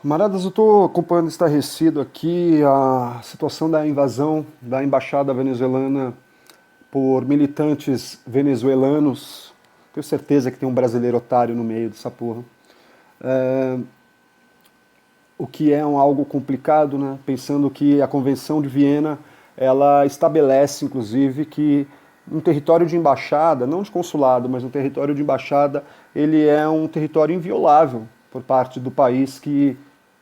Camaradas, eu estou acompanhando estarrecido aqui a situação da invasão da embaixada venezuelana por militantes venezuelanos. Tenho certeza que tem um brasileiro otário no meio dessa porra. É, o que é algo complicado, né? Pensando que a Convenção de Viena ela estabelece, inclusive, que um território de embaixada, não de consulado, mas um território de embaixada, ele é um território inviolável por parte do país que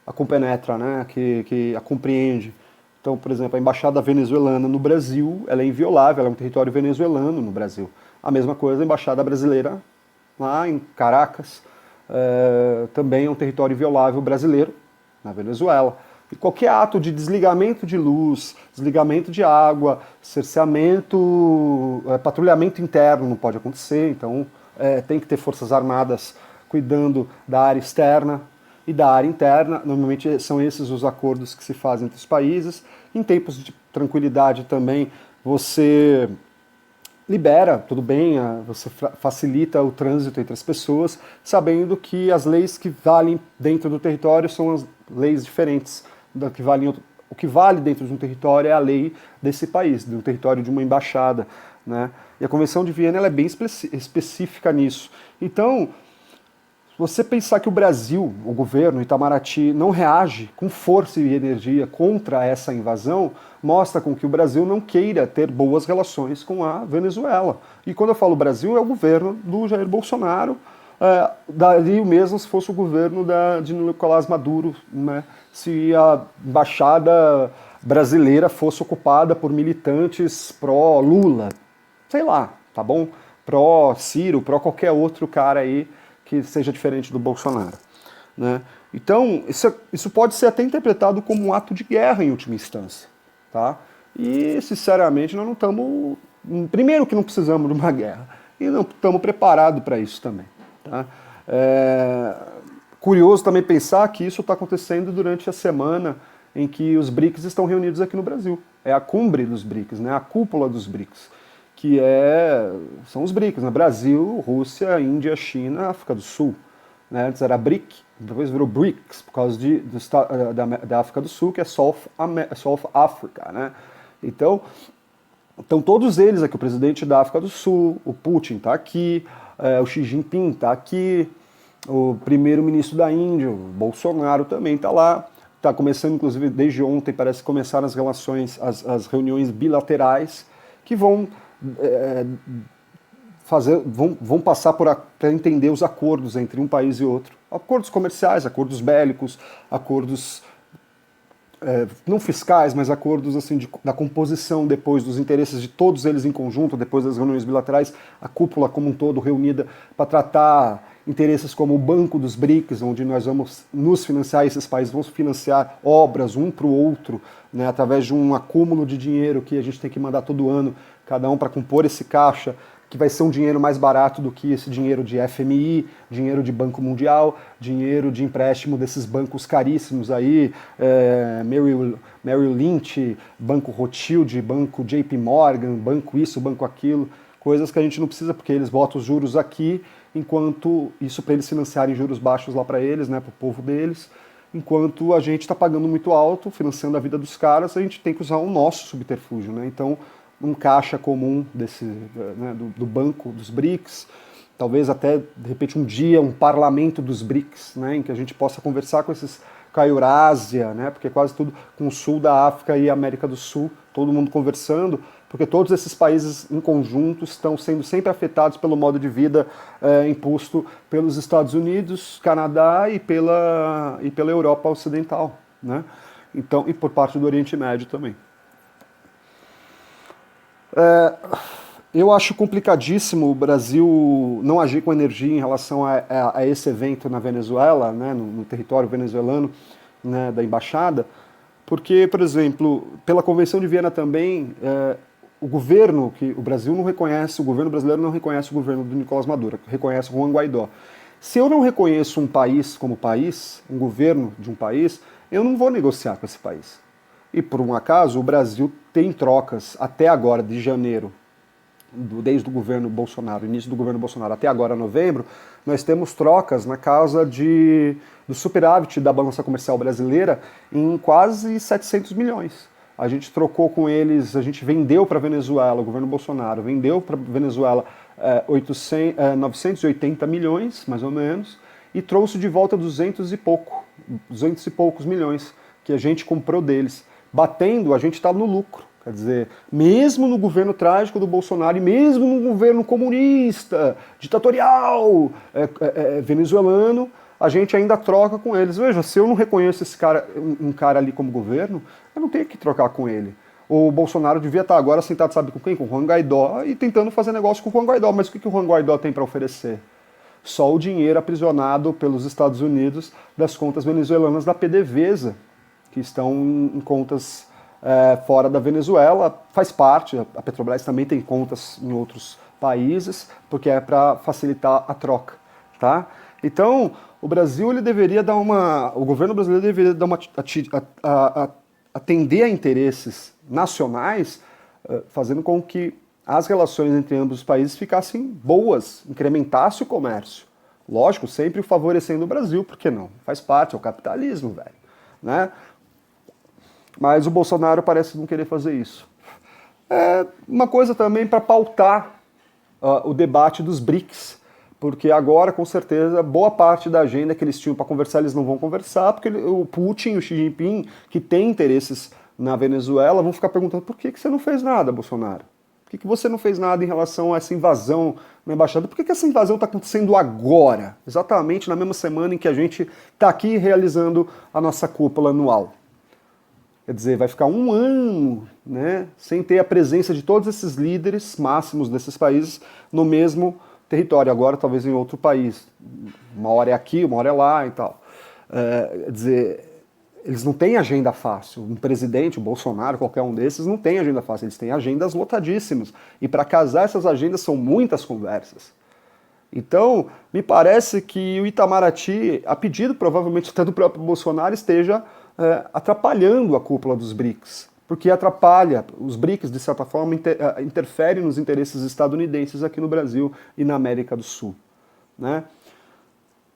a compenetra, né? que a compreende. Então, por exemplo, a embaixada venezuelana no Brasil, ela é inviolável, ela é um território venezuelano no Brasil. A mesma coisa a embaixada brasileira lá em Caracas, também é um território inviolável brasileiro na Venezuela. E qualquer ato de desligamento de luz, desligamento de água, cerceamento, patrulhamento interno não pode acontecer, então tem que ter forças armadas cuidando da área externa e da área interna. Normalmente são esses os acordos que se fazem entre os países. Em tempos de tranquilidade também você libera, tudo bem, você facilita o trânsito entre as pessoas, sabendo que as leis que valem dentro do território são as leis diferentes da que valem o que vale dentro de um território é a lei desse país, de um território de uma embaixada, né? E a Convenção de Viena ela é bem específica nisso. Então, você pensar que o Brasil, o governo, Itamaraty, não reage com força e energia contra essa invasão, mostra com que o Brasil não queira ter boas relações com a Venezuela. E quando eu falo Brasil, é o governo do Jair Bolsonaro, daí mesmo se fosse o governo de Nicolás Maduro, né? Se a embaixada brasileira fosse ocupada por militantes pró-Lula, sei lá, tá bom? Pró-Ciro, pró qualquer outro cara aí que seja diferente do Bolsonaro, né? Então, isso pode ser até interpretado como um ato de guerra em última instância, tá? E, sinceramente, nós não estamos... Primeiro que não precisamos de uma guerra, e não estamos preparados para isso também, tá? Curioso também pensar que isso está acontecendo durante a semana em que os BRICS estão reunidos aqui no Brasil. É a cúmbre dos BRICS, né? A cúpula dos BRICS, que são os BRICS, né? Brasil, Rússia, Índia, China, África do Sul. Né? Antes era BRIC, depois virou BRICS, por causa da África do Sul, que é South Africa. Né? Então, todos eles aqui, o presidente da África do Sul, o Putin está aqui, o Xi Jinping está aqui, o primeiro-ministro da Índia, o Bolsonaro também está lá. Está começando, inclusive, desde ontem, parece que começaram as relações, as reuniões bilaterais, que vão vão passar para entender os acordos entre um país e outro. Acordos comerciais, acordos bélicos, acordos não fiscais, mas acordos assim da composição depois dos interesses de todos eles em conjunto, depois das reuniões bilaterais, a cúpula como um todo reunida para tratar interesses como o Banco dos BRICS, onde nós vamos nos financiar, esses países vão financiar obras um para o outro, né, através de um acúmulo de dinheiro que a gente tem que mandar todo ano, cada um para compor esse caixa, que vai ser um dinheiro mais barato do que esse dinheiro de FMI, dinheiro de Banco Mundial, dinheiro de empréstimo desses bancos caríssimos aí, Merrill Lynch, Banco Rothschild, Banco JP Morgan, Banco isso, Banco aquilo, coisas que a gente não precisa porque eles botam os juros aqui, enquanto isso para eles financiarem juros baixos lá para eles, né, para o povo deles, enquanto a gente está pagando muito alto, financiando a vida dos caras, a gente tem que usar o nosso subterfúgio, né? Então, um caixa comum né, do banco dos BRICS, talvez até, de repente, um dia, um parlamento dos BRICS, né, em que a gente possa conversar com com a Eurásia, né, porque quase tudo com o sul da África e América do Sul, todo mundo conversando, porque todos esses países em conjunto estão sendo sempre afetados pelo modo de vida imposto pelos Estados Unidos, Canadá e pela Europa Ocidental, né, então, e por parte do Oriente Médio também. Eu acho complicadíssimo o Brasil não agir com energia em relação a esse evento na Venezuela, né, no território venezuelano, né, da embaixada, porque, por exemplo, pela Convenção de Viena também, o governo, que o Brasil não reconhece, o governo brasileiro não reconhece o governo do Nicolás Maduro, reconhece o Juan Guaidó. Se eu não reconheço um país como país, um governo de um país, eu não vou negociar com esse país. E por um acaso, o Brasil tem trocas até agora, de janeiro, desde o governo Bolsonaro, início do governo Bolsonaro até agora, novembro, nós temos trocas na casa do superávit da balança comercial brasileira em quase 700 milhões. A gente trocou com eles, a gente vendeu para a Venezuela, o governo Bolsonaro vendeu para a Venezuela 980 milhões, mais ou menos, e trouxe de volta 200 e poucos milhões que a gente comprou deles. Batendo, a gente está no lucro. Quer dizer, mesmo no governo trágico do Bolsonaro e mesmo no governo comunista, ditatorial, venezuelano, a gente ainda troca com eles. Veja, se eu não reconheço esse cara, um cara ali como governo, eu não tenho que trocar com ele. O Bolsonaro devia estar agora sentado, sabe com quem? Com o Juan Guaidó e tentando fazer negócio com o Juan Guaidó. Mas o que o Juan Guaidó tem para oferecer? Só o dinheiro aprisionado pelos Estados Unidos das contas venezuelanas da PDVSA, que estão em contas fora da Venezuela. Faz parte, a Petrobras também tem contas em outros países, porque é para facilitar a troca, tá? Então, o Brasil, ele deveria dar o governo brasileiro deveria dar atender a interesses nacionais, fazendo com que as relações entre ambos os países ficassem boas, incrementasse o comércio. Lógico, sempre favorecendo o Brasil, por que não? Faz parte, é o capitalismo, velho, né? Mas o Bolsonaro parece não querer fazer isso. Uma coisa também para pautar o debate dos BRICS, porque agora, com certeza, boa parte da agenda que eles tinham para conversar, eles não vão conversar, porque o Putin e o Xi Jinping, que têm interesses na Venezuela, vão ficar perguntando por que você não fez nada, Bolsonaro? Por que você não fez nada em relação a essa invasão na embaixada? Por que essa invasão está acontecendo agora? Exatamente na mesma semana em que a gente está aqui realizando a nossa cúpula anual. Quer dizer, vai ficar um ano, né, sem ter a presença de todos esses líderes máximos desses países no mesmo território, agora talvez em outro país. Uma hora é aqui, uma hora é lá e tal. Quer dizer, eles não têm agenda fácil. Um presidente, o Bolsonaro, qualquer um desses, não tem agenda fácil. Eles têm agendas lotadíssimas. E para casar essas agendas são muitas conversas. Então, me parece que o Itamaraty, a pedido provavelmente até do próprio Bolsonaro, esteja atrapalhando a cúpula dos BRICS. Porque atrapalha, os BRICS, de certa forma, interferem nos interesses estadunidenses aqui no Brasil e na América do Sul, né?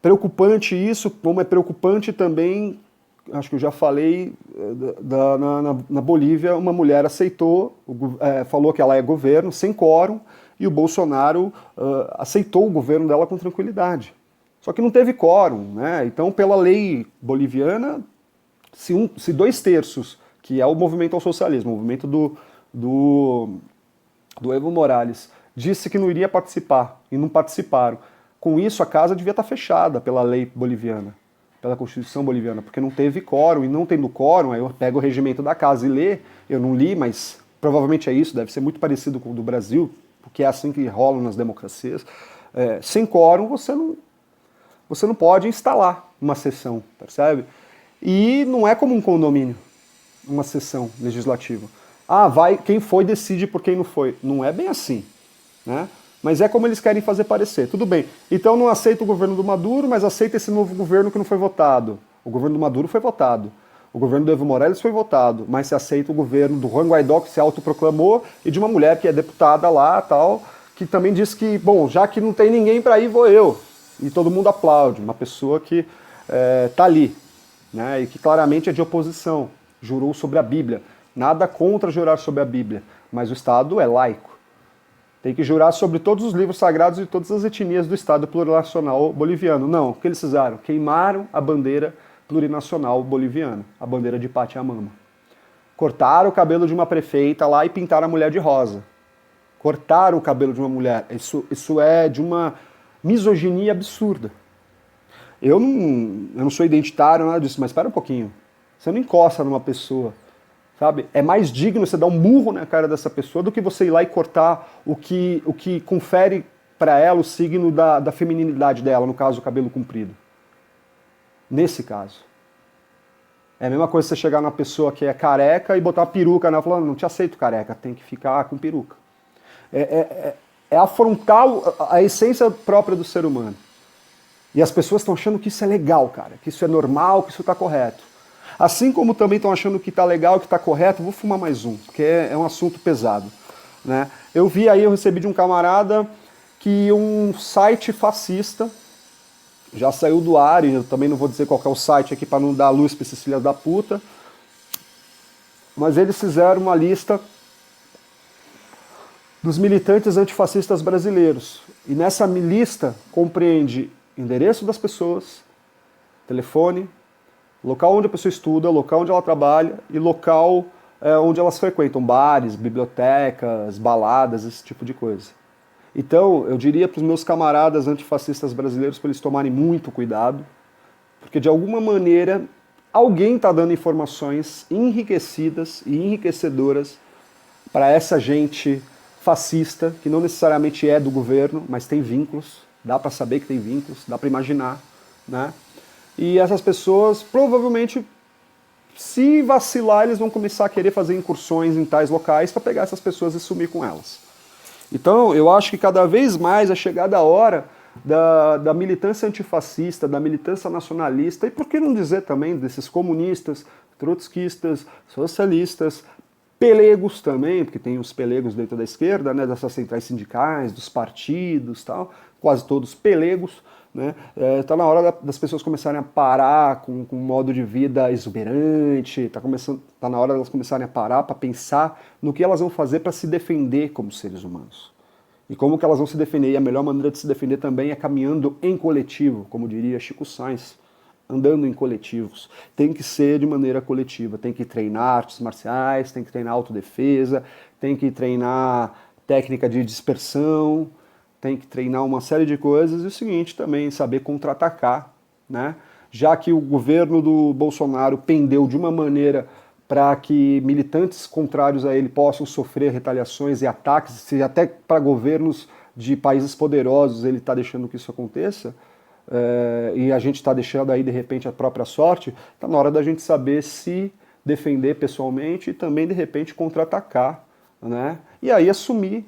Preocupante isso, como é preocupante também, acho que eu já falei, na Bolívia, uma mulher aceitou, falou que ela é governo, sem quórum, e o Bolsonaro aceitou o governo dela com tranquilidade. Só que não teve quórum, né? Então, pela lei boliviana, se 2/3, que é o movimento ao socialismo, o movimento do Evo Morales, disse que não iria participar, e não participaram. Com isso, a casa devia estar fechada pela lei boliviana, pela Constituição boliviana, porque não teve quórum, e não tendo quórum, aí eu pego o regimento da casa e lê, eu não li, mas provavelmente é isso, deve ser muito parecido com o do Brasil, porque é assim que rolam nas democracias. Sem quórum, você não pode instalar uma sessão, percebe? E não é como um condomínio, uma sessão legislativa. Quem foi decide por quem não foi. Não é bem assim, né? Mas é como eles querem fazer parecer. Tudo bem. Então não aceita o governo do Maduro, mas aceita esse novo governo que não foi votado. O governo do Maduro foi votado. O governo do Evo Morales foi votado. Mas se aceita o governo do Juan Guaidó, que se autoproclamou, e de uma mulher que é deputada lá, tal, que também diz que, bom, já que não tem ninguém para ir, vou eu. E todo mundo aplaude. Uma pessoa que está ali, né? E que claramente é de oposição. Jurou sobre a Bíblia. Nada contra jurar sobre a Bíblia, mas o Estado é laico. Tem que jurar sobre todos os livros sagrados de todas as etnias do Estado plurinacional boliviano. Não, o que eles fizeram? Queimaram a bandeira plurinacional boliviana, a bandeira de Pachamama. Cortaram o cabelo de uma prefeita lá e pintaram a mulher de rosa. Cortaram o cabelo de uma mulher. Isso é de uma misoginia absurda. Eu não sou identitário, nada disso, mas espera um pouquinho. Você não encosta numa pessoa, sabe? É mais digno você dar um murro na cara dessa pessoa do que você ir lá e cortar o que confere para ela o signo da feminilidade dela, no caso, o cabelo comprido. Nesse caso. É a mesma coisa você chegar numa pessoa que é careca e botar uma peruca nela, falando, não te aceito careca, tem que ficar com peruca. É afrontar a essência própria do ser humano. E as pessoas estão achando que isso é legal, cara, que isso é normal, que isso está correto. Assim como também estão achando que está legal, que está correto, vou fumar mais um, porque é um assunto pesado, né? Eu recebi de um camarada que um site fascista já saiu do ar, e eu também não vou dizer qual que é o site aqui para não dar luz para esses filhos da puta, mas eles fizeram uma lista dos militantes antifascistas brasileiros. E nessa lista compreende endereço das pessoas, telefone, local onde a pessoa estuda, local onde ela trabalha e local onde elas frequentam, bares, bibliotecas, baladas, esse tipo de coisa. Então, eu diria para os meus camaradas antifascistas brasileiros para eles tomarem muito cuidado, porque de alguma maneira alguém está dando informações enriquecidas e enriquecedoras para essa gente fascista, que não necessariamente é do governo, mas tem vínculos, dá para saber que tem vínculos, dá para imaginar, né? E essas pessoas provavelmente, se vacilar, eles vão começar a querer fazer incursões em tais locais para pegar essas pessoas e sumir com elas. Então, eu acho que cada vez mais é chegada a hora da militância antifascista, da militância nacionalista, e por que não dizer também desses comunistas, trotskistas, socialistas, pelegos também, porque tem os pelegos dentro da esquerda, né, dessas centrais sindicais, dos partidos, tal, quase todos pelegos, né? Tá na hora das pessoas começarem a parar com um modo de vida exuberante, tá na hora delas começarem a parar para pensar no que elas vão fazer para se defender como seres humanos. E como que elas vão se defender? E a melhor maneira de se defender também é caminhando em coletivo, como diria Chico Sainz, andando em coletivos. Tem que ser de maneira coletiva, tem que treinar artes marciais, tem que treinar autodefesa, tem que treinar técnica de dispersão, tem que treinar uma série de coisas, e o seguinte também, saber contra-atacar, né? Já que o governo do Bolsonaro pendeu de uma maneira para que militantes contrários a ele possam sofrer retaliações e ataques, se até para governos de países poderosos ele está deixando que isso aconteça, e a gente está deixando aí de repente a própria sorte, está na hora da gente saber se defender pessoalmente e também de repente contra-atacar, né? E aí assumir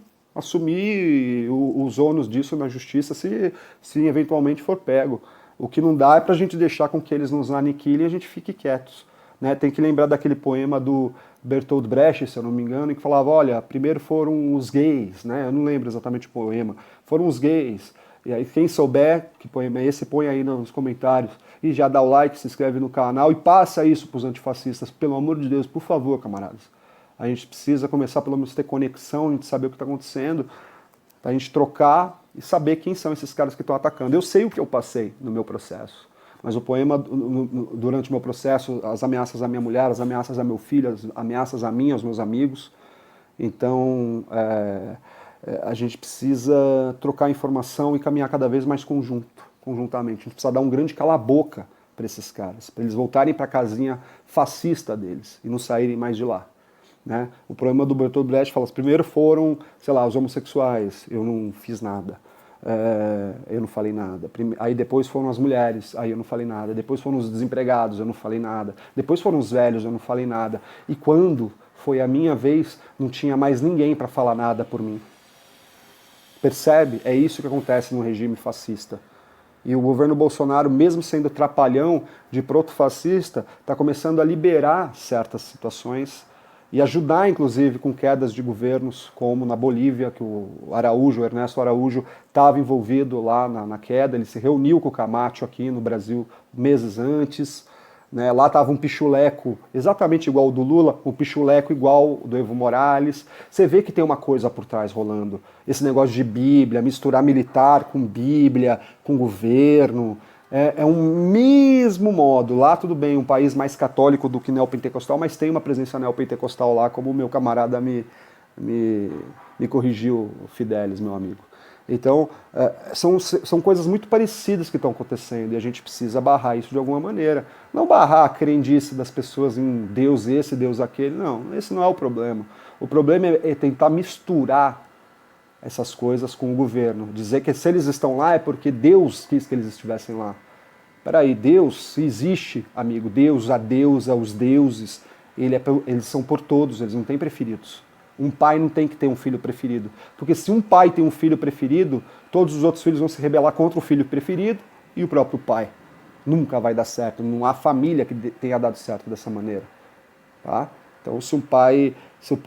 os ônus disso na justiça se eventualmente for pego. O que não dá é para a gente deixar com que eles nos aniquilem e a gente fique quietos. Né? Tem que lembrar daquele poema do Bertolt Brecht, se eu não me engano, que falava, olha, primeiro foram os gays, né? Eu não lembro exatamente o poema, foram os gays. E aí quem souber que poema é esse, põe aí nos comentários e já dá o like, se inscreve no canal e passa isso para os antifascistas, pelo amor de Deus, por favor, camaradas. A gente precisa começar pelo menos a ter conexão, a gente saber o que está acontecendo, para a gente trocar e saber quem são esses caras que estão atacando. Eu sei o que eu passei no meu processo, mas o poema, durante o meu processo, as ameaças à minha mulher, as ameaças a meu filho, as ameaças a mim, aos meus amigos. Então, a gente precisa trocar informação e caminhar cada vez mais conjuntamente. A gente precisa dar um grande cala-boca para esses caras, para eles voltarem para a casinha fascista deles e não saírem mais de lá. Né? O problema do Bertolt Brecht fala, primeiro foram, sei lá, os homossexuais, eu não fiz nada, eu não falei nada. Aí depois foram as mulheres, aí eu não falei nada. Depois foram os desempregados, eu não falei nada. Depois foram os velhos, eu não falei nada. E quando foi a minha vez, não tinha mais ninguém para falar nada por mim. Percebe? É isso que acontece no regime fascista. E o governo Bolsonaro, mesmo sendo trapalhão de proto-fascista, está começando a liberar certas situações e ajudar, inclusive, com quedas de governos, como na Bolívia, que o Ernesto Araújo, estava envolvido lá na queda, ele se reuniu com o Camacho aqui no Brasil meses antes, né? Lá estava um pichuleco exatamente igual ao do Lula, um pichuleco igual ao do Evo Morales. Você vê que tem uma coisa por trás rolando, esse negócio de Bíblia, misturar militar com Bíblia, com governo. É um mesmo modo. Lá tudo bem, um país mais católico do que neopentecostal, mas tem uma presença neopentecostal lá, como o meu camarada me corrigiu, Fidelis, meu amigo. Então, são coisas muito parecidas que estão acontecendo e a gente precisa barrar isso de alguma maneira. Não barrar a crendice das pessoas em Deus esse, Deus aquele, não, esse não é o problema. O problema é tentar misturar essas coisas com o governo. Dizer que se eles estão lá é porque Deus quis que eles estivessem lá. Peraí, Deus, se existe, amigo, Deus, a deusa, os deuses, eles são por todos, eles não têm preferidos. Um pai não tem que ter um filho preferido. Porque se um pai tem um filho preferido, todos os outros filhos vão se rebelar contra o filho preferido e o próprio pai. Nunca vai dar certo, não há família que tenha dado certo dessa maneira. Tá? Então, se um pai,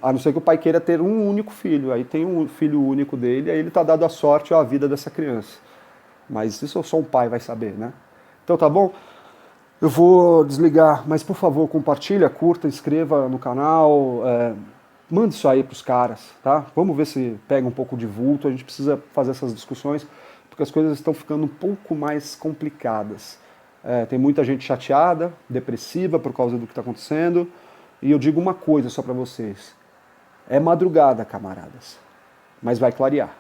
a não ser que o pai queira ter um único filho, aí tem um filho único dele, aí ele está dado a sorte ou a vida dessa criança. Mas isso só um pai vai saber, né? Então tá bom? Eu vou desligar, mas por favor, compartilha, curta, inscreva no canal, mande isso aí pros caras, tá? Vamos ver se pega um pouco de vulto, a gente precisa fazer essas discussões, porque as coisas estão ficando um pouco mais complicadas. Tem muita gente chateada, depressiva por causa do que está acontecendo, e eu digo uma coisa só para vocês: é madrugada, camaradas, mas vai clarear.